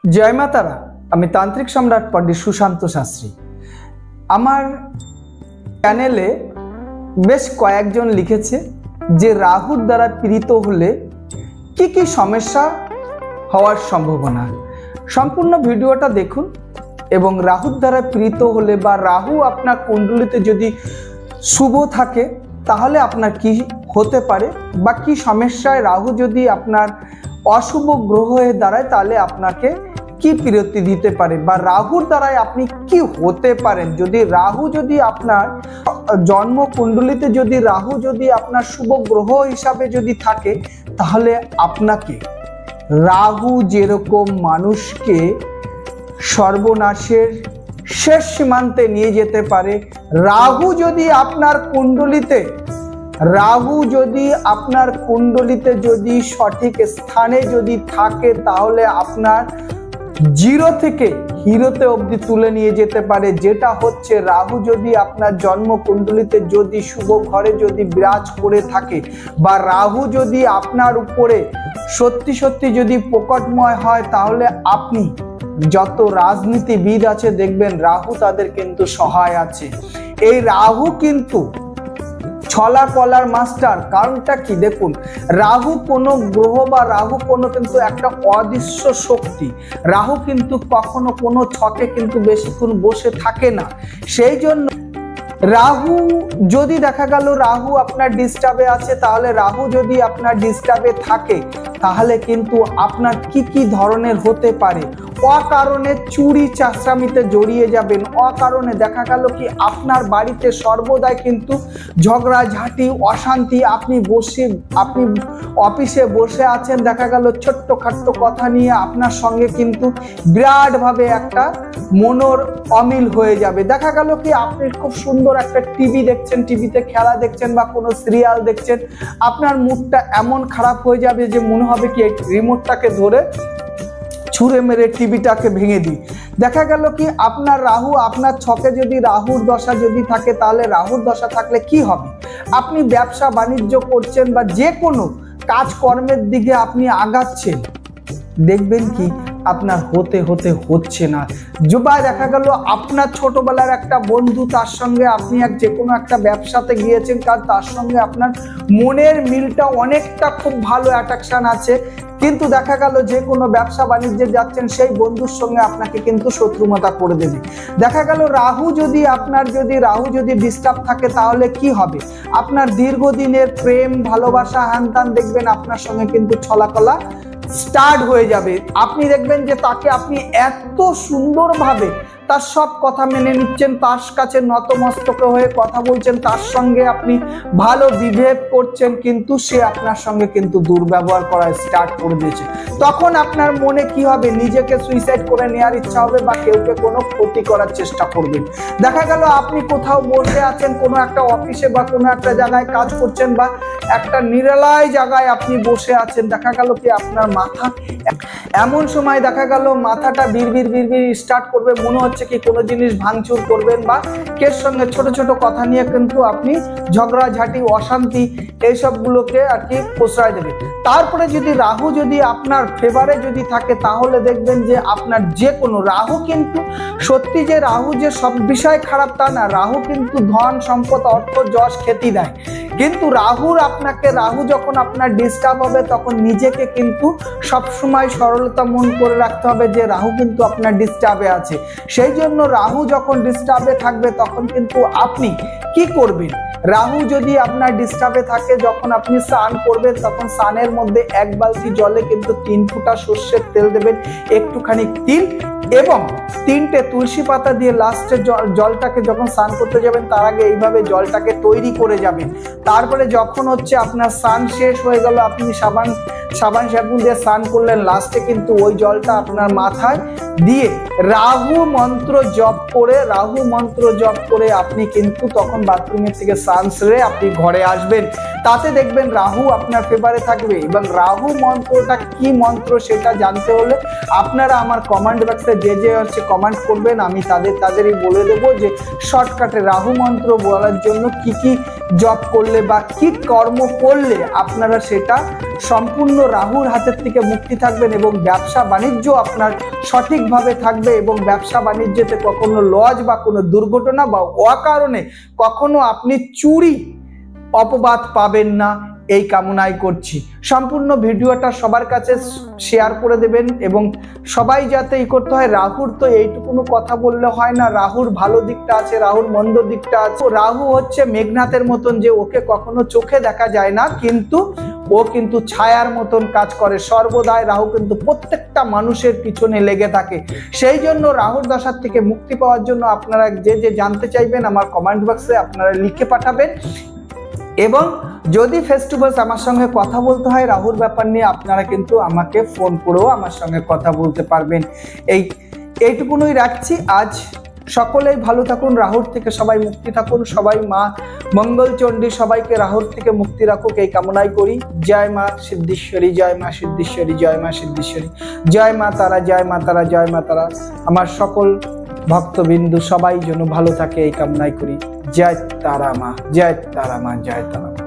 जय मातारा आमी तांत्रिक सम्राट पंडित सुशांत शास्त्री आमार चैनेले बेश कयेकजन लिखेছে যে রাহুর দ্বারা পীড়িত হলে কি কি সমস্যা হওয়ার সম্ভাবনা। সম্পূর্ণ ভিডিওটা দেখুন এবং রাহুর দ্বারা পীড়িত হলে বা রাহু আপনার কুণ্ডলিতে যদি শুভ থাকে তাহলে আপনার কি হতে পারে বা কি সমস্যায় রাহু যদি আপনার অশুভ গ্রহ হয়ে দাঁড়ায় তাহলে আপনাকে কি বিরতি দিতে পারে বা রাহুর দ্বারাই আপনি কি হতে পারেন। যদি রাহু যদি আপনার জন্ম কুণ্ডলিতে যদি রাহু যদি আপনার শুভ গ্রহ হিসাবে যদি থাকে তাহলে আপনাকে রাহু যেরকম মানুষকে সর্বনাশের শেষ সীমান্তে নিয়ে যেতে পারে, রাহু যদি আপনার কুণ্ডলিতে যদি সঠিক স্থানে যদি থাকে তাহলে আপনার জিরো থেকে হিরোতে অবধি তুলে নিয়ে যেতে পারে। যেটা হচ্ছে রাহু যদি আপনার জন্ম কুণ্ডলিতে যদি শুভ ঘরে যদি বিরাজ করে থাকে বা রাহু যদি আপনার উপরে সত্যি সত্যি যদি প্রকটময় হয় তাহলে আপনি যত রাজনীতিবিদ আছে দেখবেন রাহু তাদের কিন্তু সহায় আছে। এই রাহু কিন্তু ছলা কলার মাস্টার। কারণটা কি দেখুন, রাহু কোনো গ্রহ বা রাহু কোনো কিন্তু একটা অদৃশ্য শক্তি। রাহু কিন্তু কখনো কোনো ছকে কিন্তু বেশিক্ষণ বসে থাকে না। সেই জন্য রাহু যদি দেখা গেল রাহু আপনার ডিস্টার্বে আছে তাহলে রাহু যদি আপনার ডিস্টার্বে থাকে তাহলে কিন্তু আপনার কি কি ধরনের হতে পারে। অকারণে চুরি চাষরামিতে জড়িয়ে যাবেন, অকারণে দেখা গেল কি আপনার বাড়িতে সর্বদাই কিন্তু ঝগড়াঝাঁটি অশান্তি। আপনি অফিসে বসে আছেন, দেখা গেল ছোট্ট খাট্ট কথা নিয়ে আপনার সঙ্গে কিন্তু বিরাটভাবে একটা মনোর অমিল হয়ে যাবে। দেখা গেল কি আপনি খুব সুন্দর একটা টিভি দেখছেন, টিভিতে খেলা দেখছেন বা কোনো সিরিয়াল দেখছেন, আপনার মুডটা এমন খারাপ হয়ে যাবে যে মনে হবে কি রিমোটটাকে ধরে ছুঁড়ে মেরে টিভিটাকে ভেঙে দিই। দেখা গেল কি আপনার রাহু আপনার ছকে যদি রাহুর দশা যদি থাকে তাহলে রাহুর দশা থাকলে কি হবে, আপনি ব্যবসা বাণিজ্য করছেন বা যে কোনো কাজকর্মের দিকে আপনি আগাচ্ছেন, দেখবেন কি আপনার হচ্ছে না। যুবা দেখা গেল আপনার ছোটবেলার একটা বন্ধু, তার সঙ্গে আপনি যে কোনো একটা ব্যবসাতে গিয়েছেন, কারণ তার সঙ্গে আপনার মনের মিলটা অনেকটা খুব ভালো অ্যাট্রাকশন আছে, কিন্তু দেখা গেল যে কোনো ব্যবসা বাণিজ্যে যাচ্ছেন সেই বন্ধুর সঙ্গে আপনাকে কিন্তু শত্রুতা করে দেবে। দেখা গেল রাহু যদি ডিস্টার্ব থাকে তাহলে কি হবে, আপনার দীর্ঘদিনের প্রেম ভালোবাসা হ্যানত্যান দেখবেন আপনার সঙ্গে কিন্তু ছলাকলা স্টার্ট হয়ে যাবে। আপনি দেখবেন যে তাকে আপনি এত সুন্দরভাবে তার সব কথা মেনে নিচ্ছেন, তার কাছে নতমস্তক হয়ে কথা বলছেন, তার সঙ্গে আপনি ভালো বিহেভ করছেন, কিন্তু সে আপনার সঙ্গে কিন্তু দুর্ব্যবহার করা স্টার্ট করে দিয়েছে। তখন আপনার মনে কি হবে, নিজেকে সুইসাইড করে নেওয়ার ইচ্ছা হবে বা কেউকে কোনো ক্ষতি করার চেষ্টা করবেন। দেখা গেল আপনি কোথাও বসে আছেন, কোনো একটা অফিসে বা কোনো একটা জায়গায় কাজ করছেন বা একটা নিরালয় জায়গায় আপনি বসে আছেন, দেখা গেল কি আপনার মাথা এমন সময় দেখা গেল মাথাটা বিড়বিড় স্টার্ট করবে, মনে হচ্ছে কি কোনো জিনিস ভাঙচুর করবেন বা কের সঙ্গে ছোট ছোট কথা নিয়ে কিন্তু আপনি ঝগড়াঝাঁটি অশান্তি এইসবগুলোকে আর কি প্রশ্রয় দেবে। তারপরে যদি রাহু যদি আপনার ফেভারে যদি থাকে তাহলে দেখবেন যে আপনার যে কোনো রাহু কিন্তু সত্যি যে রাহু যে সব বিষয় খারাপ তা না, রাহু কিন্তু ধন সম্পদ অর্থ যশ খ্যাতি দেয়, কিন্তু রাহু যখন আপনার ডিস্টার্ব হবে তখন নিজেকে কিন্তু সবসময় সরলতা মন করে রাখতে হবে যে রাহু কিন্তু আপনার ডিস্টার্বে আছে। সেই জন্য রাহু যখন ডিস্টার্বে থাকবে তখন কিন্তু আপনি কি করবেন, রাহু যদি আপনার ডিস্টার্বে থাকে যখন আপনি স্নান করবেন তখন স্নানের মধ্যে 1 বালতি জলে কিন্তু 3 ফোঁটা সর্ষের তেল দেবেন, একটুখানি তিল এবং 3টে তুলসী পাতা দিয়ে লাস্টে জলটাকে যখন স্নান করতে যাবেন তার আগে এইভাবে জলটাকে তৈরি করে যাবেন। তারপরে যখন হচ্ছে আপনার স্নান শেষ হয়ে গেল, আপনি সাবান সাবুন দিয়ে স্নান করলেন, লাস্টে কিন্তু ওই জলটা আপনার মাথায় দিয়ে রাহু মন্ত্র জপ করে আপনি কিন্তু তখন বাথরুমের থেকে স্নান সেরে আপনি ঘরে আসবেন। তাতে দেখবেন রাহু আপনার ফেভারে থাকবে। এবং রাহু মন্ত্রটা কি মন্ত্র সেটা জানতে হলে আপনারা আমার কমেন্ট বক্সে যে হচ্ছে কমেন্ট করবেন, আমি তাদেরই বলে দেবো যে শর্টকাটে রাহু মন্ত্র বলার জন্য কি কি জপ করলে বা কি কর্ম করলে আপনারা সেটা সম্পূর্ণ রাহুর হাতের থেকে মুক্তি থাকবেন এবং ব্যবসা বাণিজ্য আপনার সঠিকভাবে থাকবে এবং ব্যবসা বাণিজ্যতে কখনো লস বা কোনো দুর্ঘটনা বা অকারণে কখনো আপনি চুরি অপবাদ পাবেন না, এই কামনাই করছি। সম্পূর্ণ ভিডিওটা সবার কাছে শেয়ার করে দেবেন এবং সবাই যাতে করতে হয়। রাহুর তো এইটুকুনো কথা বললে হয় না, রাহুর ভালো দিকটা আছে, রাহুর মন্দ দিকটা আছে। রাহু হচ্ছে মেঘনাথের মতন, যে ওকে কখনো চোখে দেখা যায় না, কিন্তু ও কিন্তু ছায়ার মতন কাজ করে সর্বদাই। রাহু কিন্তু প্রত্যেকটা মানুষের পিছনে লেগে থাকে। সেই জন্য রাহুর দশার থেকে মুক্তি পাওয়ার জন্য আপনারা যে জানতে চাইবেন আমার কমেন্ট বক্সে আপনারা লিখে পাঠাবেন। এবং যদি ফেস টু ফেস আমার সঙ্গে কথা বলতে হয় রাহুর ব্যাপার নিয়ে, আপনারা কিন্তু আমাকে ফোন করেও আমার সঙ্গে কথা বলতে পারবেন। এইটুকুনই রাখছি আজ। সকলেই ভালো থাকুন, রাহুর থেকে সবাই মুক্তি থাকুন, সবাই মা মঙ্গলচণ্ডী সবাইকে রাহুর থেকে মুক্তি রাখুক, এই কামনাই করি। জয় মা সিদ্ধেশ্বরী, জয় মা সিদ্ধেশ্বরী, জয় মা সিদ্ধেশ্বরী, জয় মা তারা, জয় মা তারা, জয় মা তারা। আমার সকল ভক্তবিন্দু সবাই যেন ভালো থাকে এই কামনাই করি। জয় তারা মা, জয় তারা মা, জয় তারা মা।